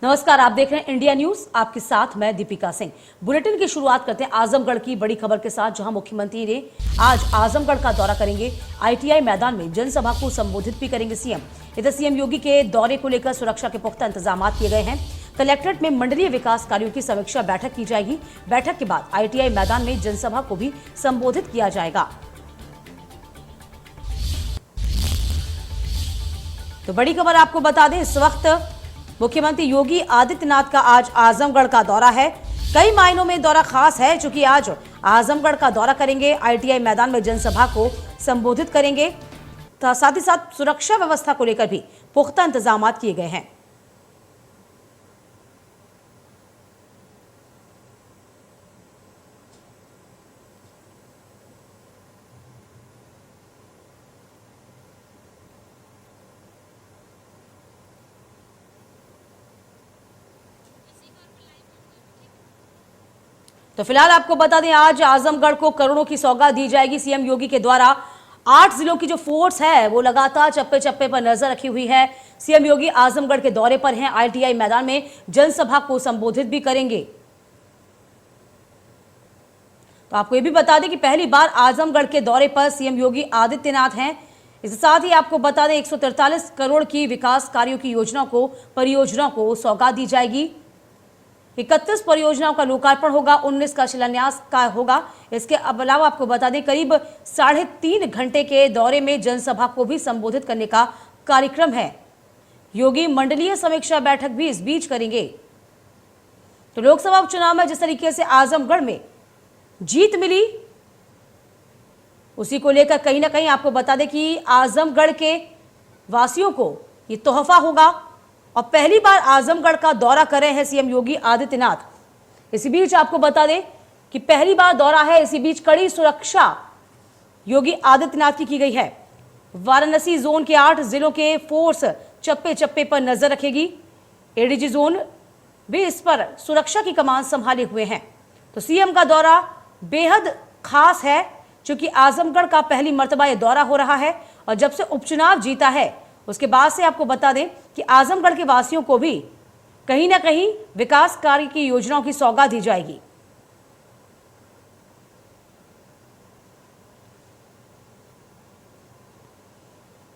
नमस्कार, आप देख रहे हैं इंडिया न्यूज। आपके साथ मैं दीपिका सिंह। बुलेटिन की शुरुआत करते हैं आजमगढ़ की बड़ी खबर के साथ, जहां मुख्यमंत्री ने आज आजमगढ़ का दौरा करेंगे। आईटीआई मैदान में जनसभा को संबोधित भी करेंगे सीएम। इधर सीएम योगी के दौरे को लेकर सुरक्षा के पुख्ता इंतजाम किए गए हैं। कलेक्ट्रेट में मंडलीय विकास कार्यों की समीक्षा बैठक की जाएगी। बैठक के बाद आईटीआई मैदान में जनसभा को भी संबोधित किया जाएगा। तो बड़ी खबर आपको बता दें, इस वक्त मुख्यमंत्री योगी आदित्यनाथ का आज आजमगढ़ का दौरा है। कई मायनों में दौरा खास है, क्योंकि आज आजमगढ़ का दौरा करेंगे, आईटीआई मैदान में जनसभा को संबोधित करेंगे। साथ ही साथ सुरक्षा व्यवस्था को लेकर भी पुख्ता इंतजाम किए गए हैं। तो फिलहाल आपको बता दें, आज आजमगढ़ को करोड़ों की सौगात दी जाएगी सीएम योगी के द्वारा। 8 जिलों की जो फोर्स है वो लगातार चप्पे चप्पे पर नजर रखी हुई है। सीएम योगी आजमगढ़ के दौरे पर हैं। आईटीआई मैदान में जनसभा को संबोधित भी करेंगे। तो आपको ये भी बता दें कि पहली बार आजमगढ़ के दौरे पर सीएम योगी आदित्यनाथ हैं। इसके साथ ही आपको बता दें, 143 करोड़ की विकास कार्यों की परियोजनाओं को सौगात दी जाएगी। 31 परियोजनाओं का लोकार्पण होगा, 19 का शिलान्यास का होगा। इसके अलावा आपको बता दें, करीब 3.5 घंटे के दौरे में जनसभा को भी संबोधित करने का कार्यक्रम है। योगी मंडलीय समीक्षा बैठक भी इस बीच करेंगे। तो लोकसभा उपचुनाव में जिस तरीके से आजमगढ़ में जीत मिली, उसी को लेकर कहीं ना कहीं आपको बता दें कि आजमगढ़ के वासियों को ये तोहफा होगा। और पहली बार आजमगढ़ का दौरा कर रहे हैं सीएम योगी आदित्यनाथ। इसी बीच आपको बता दें कि पहली बार दौरा है, इसी बीच कड़ी सुरक्षा योगी आदित्यनाथ की गई है। वाराणसी जोन के 8 जिलों के फोर्स चप्पे चप्पे पर नजर रखेगी। एडीजी जोन भी इस पर सुरक्षा की कमान संभाले हुए हैं। तो सीएम का दौरा बेहद खास है, क्योंकि आजमगढ़ का पहली मर्तबा यह दौरा हो रहा है। और जब से उपचुनाव जीता है, उसके बाद से आपको बता दें कि आजमगढ़ के वासियों को भी कहीं ना कहीं विकास कार्य की योजनाओं की सौगात दी जाएगी।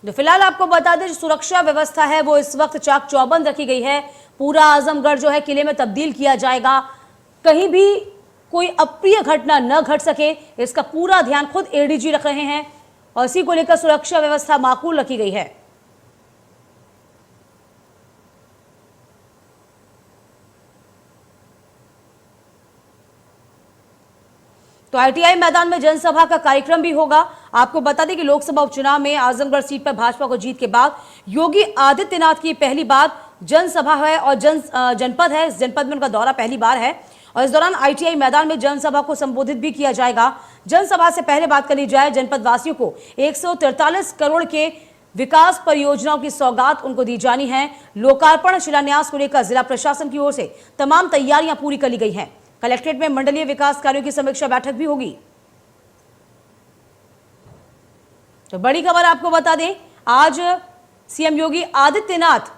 तो फिलहाल आपको बता दें, जो सुरक्षा व्यवस्था है वो इस वक्त चाक चौबंद रखी गई है। पूरा आजमगढ़ जो है किले में तब्दील किया जाएगा। कहीं भी कोई अप्रिय घटना न घट सके, इसका पूरा ध्यान खुद एडीजी रख रहे हैं। और इसी को लेकर सुरक्षा व्यवस्था माकूल रखी गई है। तो आईटीआई मैदान में जनसभा का कार्यक्रम भी होगा। आपको बता दें कि लोकसभा उपचुनाव में आजमगढ़ सीट पर भाजपा को जीत के बाद योगी आदित्यनाथ की पहली बार जनसभा है और जनपद है। इस जनपद में उनका दौरा पहली बार है। और इस दौरान आईटीआई मैदान में जनसभा को संबोधित भी किया जाएगा। जनसभा से पहले बात करी जाए, जनपद वासियों को 143 करोड़ के विकास परियोजनाओं की सौगात उनको दी जानी है। लोकार्पण शिलान्यास को लेकर जिला प्रशासन की ओर से तमाम तैयारियां पूरी कर ली गई हैं। कलेक्ट्रेट में मंडलीय विकास कार्यों की समीक्षा बैठक भी होगी। तो बड़ी खबर आपको बता दें, आज सीएम योगी आदित्यनाथ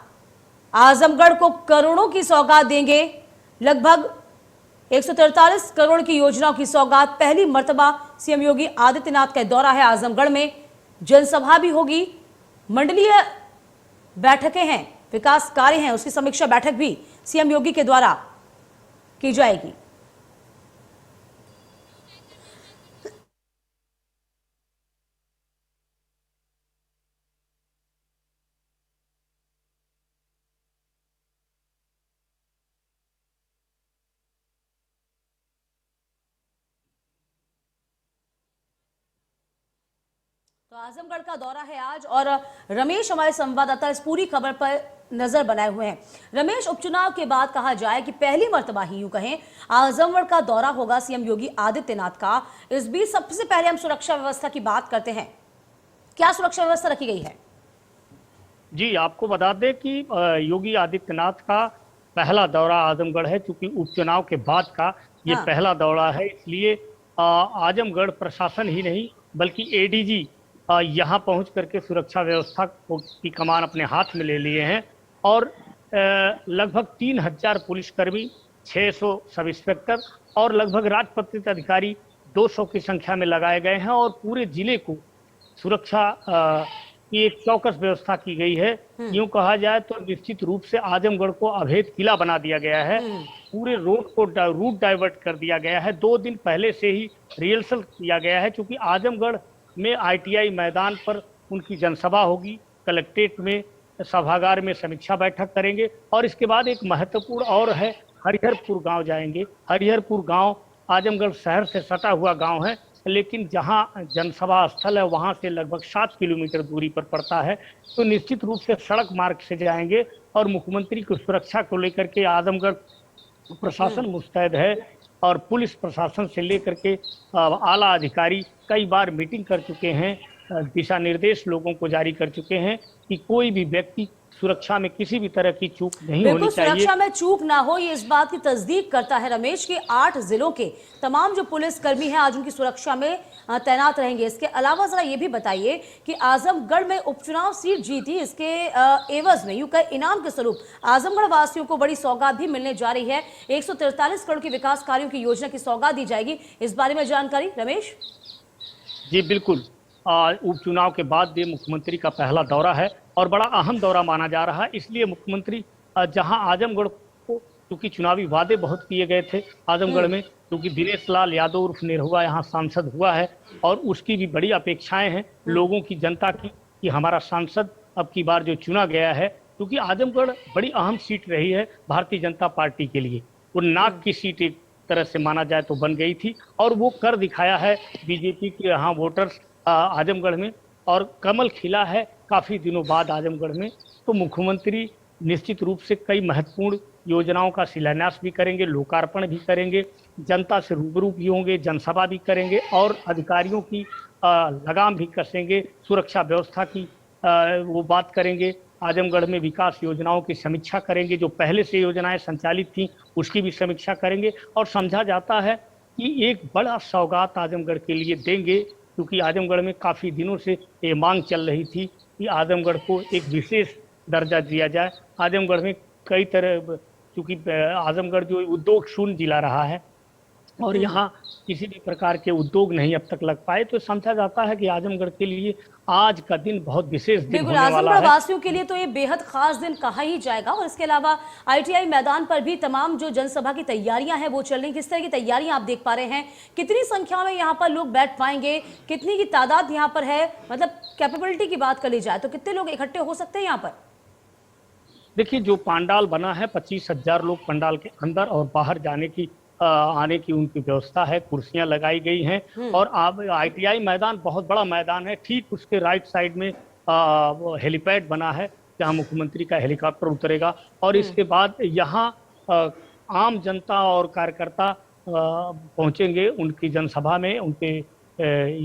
आजमगढ़ को करोड़ों की सौगात देंगे। लगभग 143 करोड़ की योजनाओं की सौगात। पहली मर्तबा सीएम योगी आदित्यनाथ का दौरा है आजमगढ़ में। जनसभा भी होगी, मंडलीय बैठकें हैं, विकास कार्य हैं, उसकी समीक्षा बैठक भी सीएम योगी के द्वारा की जाएगी। तो आजमगढ़ का दौरा है आज, और रमेश हमारे संवाददाता इस पूरी खबर पर नजर बनाए हुए हैं। रमेश, उपचुनाव के बाद कहा जाए कि पहली मर्तबा ही यूं कहें आजमगढ़ का दौरा होगा सीएम योगी आदित्यनाथ का। इस बीच सबसे पहले हम सुरक्षा व्यवस्था की बात करते हैं। क्या सुरक्षा व्यवस्था रखी गई है? जी, आपको बता दें कि योगी आदित्यनाथ का पहला दौरा आजमगढ़ है। चूंकि उपचुनाव के बाद का ये पहला दौरा है, इसलिए आजमगढ़ प्रशासन ही नहीं बल्कि एडीजी यहाँ पहुंच करके सुरक्षा व्यवस्था की कमान अपने हाथ में ले लिए हैं। और लगभग 3000 पुलिसकर्मी, 600 सब इंस्पेक्टर और लगभग राजपत्रित अधिकारी 200 की संख्या में लगाए गए हैं और पूरे जिले को सुरक्षा की एक चौकस व्यवस्था की गई है। यूं कहा जाए तो निश्चित रूप से आजमगढ़ को अभेद किला बना दिया गया है। पूरे रोड को रूट डाइवर्ट कर दिया गया है। 2 दिन पहले से ही रिहर्सल किया गया है, क्योंकि आजमगढ़ में ITI मैदान पर उनकी जनसभा होगी। कलेक्ट्रेट में सभागार में समीक्षा बैठक करेंगे और इसके बाद एक महत्वपूर्ण और है, हरिहरपुर गांव जाएंगे। हरिहरपुर गांव आजमगढ़ शहर से सटा हुआ गांव है, लेकिन जहां जनसभा स्थल है वहां से लगभग 7 किलोमीटर दूरी पर पड़ता है। तो निश्चित रूप से सड़क मार्ग से जाएंगे और मुख्यमंत्री की सुरक्षा को लेकर के आजमगढ़ प्रशासन मुस्तैद है और पुलिस प्रशासन से लेकर के आला अधिकारी कई बार मीटिंग कर चुके हैं, दिशा निर्देश लोगों को जारी कर चुके हैं कि कोई भी व्यक्ति सुरक्षा में किसी भी तरह की चूक नहीं होनी चाहिए। सुरक्षा में चूक ना हो, ये इस बात की तस्दीक करता है रमेश कि 8 जिलों के तमाम जो पुलिसकर्मी हैं आज उनकी सुरक्षा में तैनात रहेंगे। इसके अलावा जरा ये भी बताइए कि आजमगढ़ में उपचुनाव सीट जीती, इसके एवज में यूं कहे इनाम के स्वरूप आजमगढ़ वासियों को बड़ी सौगात भी मिलने जा रही है। 143 करोड़ की विकास कार्यों की योजना की सौगात दी जाएगी। इस बारे में जानकारी रमेश। जी बिल्कुल, उपचुनाव के बाद ये मुख्यमंत्री का पहला दौरा है और बड़ा अहम दौरा माना जा रहा है। इसलिए मुख्यमंत्री जहां आजमगढ़ को, क्योंकि चुनावी वादे बहुत किए गए थे आजमगढ़ में, क्योंकि दिनेश लाल यादव उर्फ निरहुआ यहाँ सांसद हुआ है और उसकी भी बड़ी अपेक्षाएं हैं लोगों की, जनता की, कि हमारा सांसद अब की बार जो चुना गया है, क्योंकि आजमगढ़ बड़ी अहम सीट रही है भारतीय जनता पार्टी के लिए। वो नाक की सीट एक तरह से माना जाए तो बन गई थी और वो कर दिखाया है बीजेपी के यहाँ वोटर्स आजमगढ़ में, और कमल खिला है काफी दिनों बाद आजमगढ़ में। तो मुख्यमंत्री निश्चित रूप से कई महत्वपूर्ण योजनाओं का शिलान्यास भी करेंगे, लोकार्पण भी करेंगे, जनता से रूबरू भी होंगे, जनसभा भी करेंगे और अधिकारियों की लगाम भी कसेंगे, सुरक्षा व्यवस्था की वो बात करेंगे। आजमगढ़ में विकास योजनाओं की समीक्षा करेंगे, जो पहले से योजनाएं संचालित थी उसकी भी समीक्षा करेंगे और समझा जाता है कि एक बड़ा सौगात आजमगढ़ के लिए देंगे, क्योंकि आजमगढ़ में काफ़ी दिनों से ये मांग चल रही थी कि आजमगढ़ को एक विशेष दर्जा दिया जाए। आजमगढ़ में कई तरह, क्योंकि आजमगढ़ जो उद्योग शून्य जिला रहा है और यहाँ किसी भी प्रकार के उद्योग नहीं अब तक लग पाए, तो समझा जाता है कि आजमगढ़ के लिए आज का दिन बहुत विशेष दिन होने वाला है। आजमगढ़ वासियों के लिए तो ये बेहद खास दिन कहा ही जाएगा। और इसके अलावा ITI मैदान पर भी तमाम जो जनसभा की तैयारियां हैं वो चल रही। किस तरह की तैयारियां आप देख पा रहे हैं? कितनी संख्या में यहाँ पर लोग बैठ पाएंगे? कितनी की तादाद यहाँ पर है? मतलब कैपेबिलिटी की बात कर ली जाए तो कितने लोग इकट्ठे हो सकते हैं यहाँ पर? देखिए, जो पंडाल बना है 25,000 लोग पंडाल के अंदर और बाहर आने की उनकी व्यवस्था है, कुर्सियां लगाई गई हैं और ITI मैदान बहुत बड़ा मैदान है। ठीक उसके राइट साइड में हेलीपैड बना है जहां मुख्यमंत्री का हेलीकॉप्टर उतरेगा और इसके बाद यहाँ आम जनता और कार्यकर्ता पहुंचेंगे उनकी जनसभा में। उनके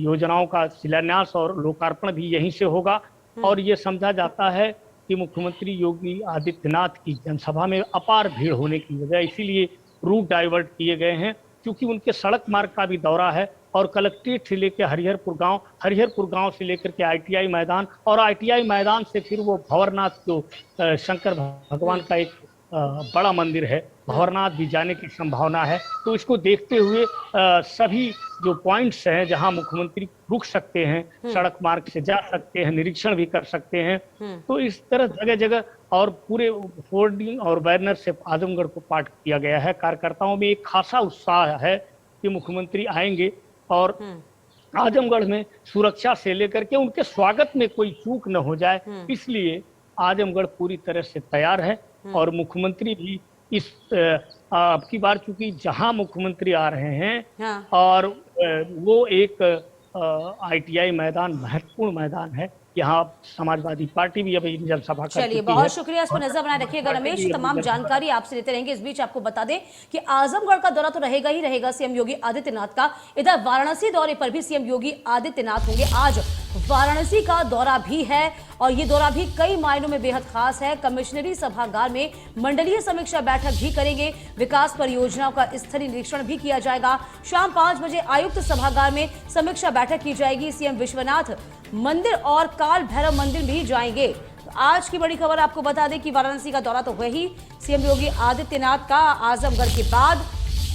योजनाओं का शिलान्यास और लोकार्पण भी यहीं से होगा और ये समझा जाता है कि मुख्यमंत्री योगी आदित्यनाथ की जनसभा में अपार भीड़ होने की वजह इसीलिए रूट डाइवर्ट किए गए हैं, क्योंकि उनके सड़क मार्ग का भी दौरा है और कलेक्ट्रेट से लेकर हरिहरपुर गांव से लेकर के ITI मैदान और ITI मैदान से फिर वो भंवरनाथ, जो शंकर भगवान का एक बड़ा मंदिर है, भंवरनाथ भी जाने की संभावना है। तो इसको देखते हुए सभी जो पॉइंट्स हैं जहां मुख्यमंत्री रुक सकते हैं, सड़क मार्ग से जा सकते हैं, निरीक्षण भी कर सकते हैं, तो इस तरह जगह जगह और पूरे होर्डिंग और बैनर से आजमगढ़ को पाठ किया गया है। कार्यकर्ताओं में एक खासा उत्साह है कि मुख्यमंत्री आएंगे और आजमगढ़ में सुरक्षा से लेकर के उनके स्वागत में कोई चूक न हो जाए, इसलिए आजमगढ़ पूरी तरह से तैयार है। और मुख्यमंत्री भी इस अब की बार चूंकि जहां मुख्यमंत्री आ रहे हैं और वो एक ITI मैदान महत्वपूर्ण मैदान है, यहाँ समाजवादी पार्टी भी अभी जनसभा कर चुकी है। चलिए, बहुत शुक्रिया, इस पर नजर बनाए रखिएगा रमेश। तमाम जानकारी आपसे लेते रहेंगे। इस बीच आपको बता दें कि आजमगढ़ का दौरा तो रहेगा ही रहेगा CM योगी आदित्यनाथ का। इधर वाराणसी दौरे पर भी CM योगी आदित्यनाथ होंगे। आज वाराणसी का दौरा भी है और ये दौरा भी कई मायनों में बेहद खास है। कमिश्नरी सभागार में मंडलीय समीक्षा बैठक भी करेंगे। विकास परियोजनाओं का स्थलीय निरीक्षण भी किया जाएगा। शाम 5 बजे आयुक्त सभागार में समीक्षा बैठक की जाएगी। CM विश्वनाथ मंदिर और काल भैरव मंदिर भी जाएंगे। आज की बड़ी खबर आपको बता दें कि वाराणसी का दौरा तो हुआ ही सीएम योगी आदित्यनाथ का। आजमगढ़ के बाद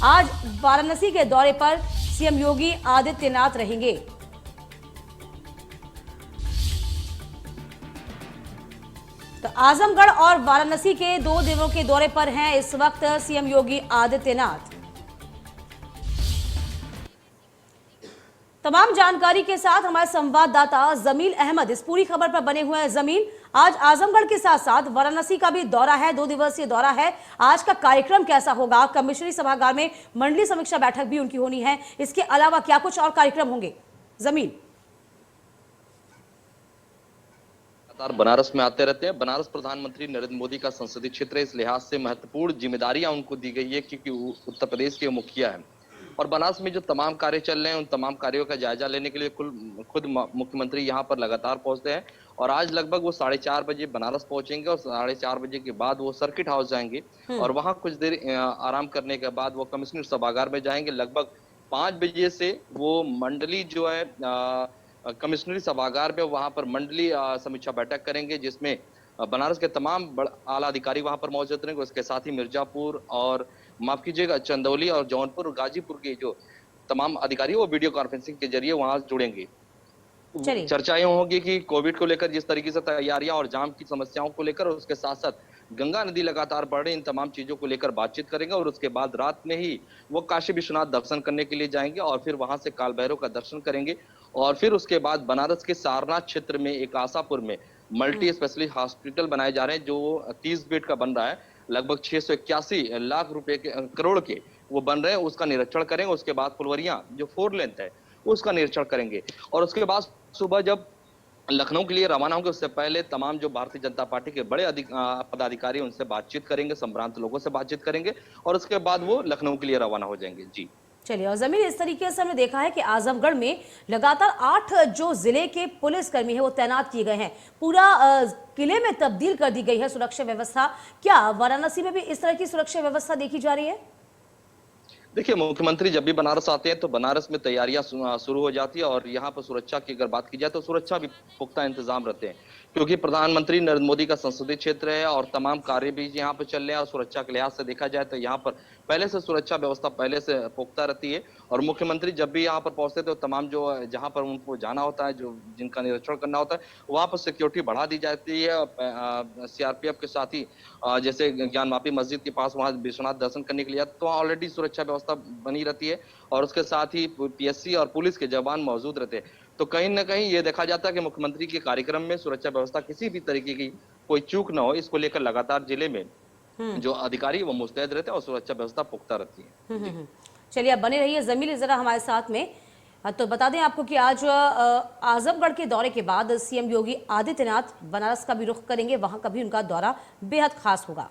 आज वाराणसी के दौरे पर सीएम योगी आदित्यनाथ रहेंगे। तो आजमगढ़ और वाराणसी के 2 दिनों के दौरे पर हैं इस वक्त सीएम योगी आदित्यनाथ। तमाम जानकारी के साथ हमारे संवाददाता जमील अहमद इस पूरी खबर पर बने हुए हैं। जमील, आज आजमगढ़ के साथ साथ वाराणसी का भी दौरा है, 2 दिवसीय दौरा है। आज का कार्यक्रम कैसा होगा? कमिश्नरी सभागार में मंडलीय समीक्षा बैठक भी उनकी होनी है, इसके अलावा क्या कुछ और कार्यक्रम होंगे? जमील। बनारस में आते रहते हैं। बनारस प्रधानमंत्री नरेंद्र मोदी का संसदीय क्षेत्र है, इस लिहाज से महत्वपूर्ण जिम्मेदारियां उनको दी गई है क्योंकि उत्तर प्रदेश के मुखिया है और बनारस में जो तमाम कार्य चल रहे हैं उन तमाम कार्यों का जायजा लेने के लिए खुद मुख्यमंत्री यहां पर लगातार पहुंचते हैं और आज लगभग वो 4:30 बजे बनारस पहुंचेंगे और 4:30 बजे के बाद वो सर्किट हाउस जाएंगे और वहां कुछ देर आराम करने के बाद वो कमिश्नर सभागार में जाएंगे। लगभग 5 बजे से वो मंडली जो है कमिश्नरी सभागार में वहां पर मंडलीय समीक्षा बैठक करेंगे जिसमें बनारस के तमाम आला अधिकारी वहां पर मौजूद रहेंगे। उसके साथ ही मिर्जापुर और माफ कीजिएगा चंदौली और जौनपुर और गाजीपुर के जो तमाम अधिकारी वो वीडियो कॉन्फ्रेंसिंग के जरिए वहां जुड़ेंगे। चर्चाएं होंगी कि कोविड को लेकर जिस तरीके से तैयारियां और जाम की समस्याओं को लेकर और उसके साथ साथ गंगा नदी लगातार बढ़ रही इन तमाम चीजों को लेकर बातचीत करेंगे और उसके बाद रात में ही वो काशी विश्वनाथ दर्शन करने के लिए जाएंगे और फिर वहां से काल भैरव का दर्शन करेंगे और फिर उसके बाद बनारस के सारनाथ क्षेत्र में एक आशापुर में मल्टी स्पेशलिस्ट हॉस्पिटल बनाए जा रहे हैं जो 30 बेड का बन रहा है, लगभग 681 लाख रुपए के करोड़ के वो बन रहे हैं। उसका निरीक्षण करेंगे। उसके बाद फुलवरिया जो 4 लेंथ है उसका निरीक्षण करेंगे और उसके बाद सुबह जब लखनऊ के लिए रवाना होंगे उससे पहले तमाम जो भारतीय जनता पार्टी के बड़े पदाधिकारी उनसे बातचीत करेंगे, संभ्रांत लोगों से बातचीत करेंगे और उसके बाद वो लखनऊ के लिए रवाना हो जाएंगे। जी चलिए, और जमीन इस तरीके से हमने देखा है कि आजमगढ़ में लगातार 8 जो जिले के पुलिसकर्मी है वो तैनात किए गए हैं। पूरा किले में तब्दील कर दी गई है सुरक्षा व्यवस्था। क्या वाराणसी में भी इस तरह की सुरक्षा व्यवस्था देखी जा रही है? देखिए, मुख्यमंत्री जब भी बनारस आते हैं तो बनारस में तैयारियां शुरू हो जाती है और यहाँ पर सुरक्षा की अगर बात की जाए तो सुरक्षा भी पुख्ता इंतजाम रहते हैं क्योंकि प्रधानमंत्री नरेंद्र मोदी का संसदीय क्षेत्र है और तमाम कार्य भी यहाँ पर चल रहे हैं और सुरक्षा के लिहाज से देखा जाए तो यहाँ पर पहले से सुरक्षा व्यवस्था पहले से पुख्ता रहती है और मुख्यमंत्री जब भी यहाँ पर पहुंचते तो तमाम जो जहाँ पर उनको जाना होता है, जो जिनका निरीक्षण करना होता है, वहां पर सिक्योरिटी बढ़ा दी जाती है। सीआरपीएफ के साथ ही जैसे ज्ञानवापी मस्जिद के पास वहां विश्वनाथ दर्शन करने के लिए तो वहाँ ऑलरेडी सुरक्षा व्यवस्था बनी रहती है और उसके साथ ही पीएससी और पुलिस के जवान मौजूद रहते हैं। तो कहीं ना कहीं ये देखा जाता है कि मुख्यमंत्री के कार्यक्रम में सुरक्षा व्यवस्था किसी भी तरीके की कोई चूक ना हो, इसको लेकर लगातार जिले में जो अधिकारी वो मुस्तैद रहते हैं और सुरक्षा व्यवस्था पुख्ता रहती है। चलिए, आप बने रहिए जमील जरा हमारे साथ में। तो बता दें आपको कि आज आजमगढ़ के दौरे के बाद सीएम योगी आदित्यनाथ बनारस का भी रुख करेंगे, वहां का भी उनका दौरा बेहद खास होगा।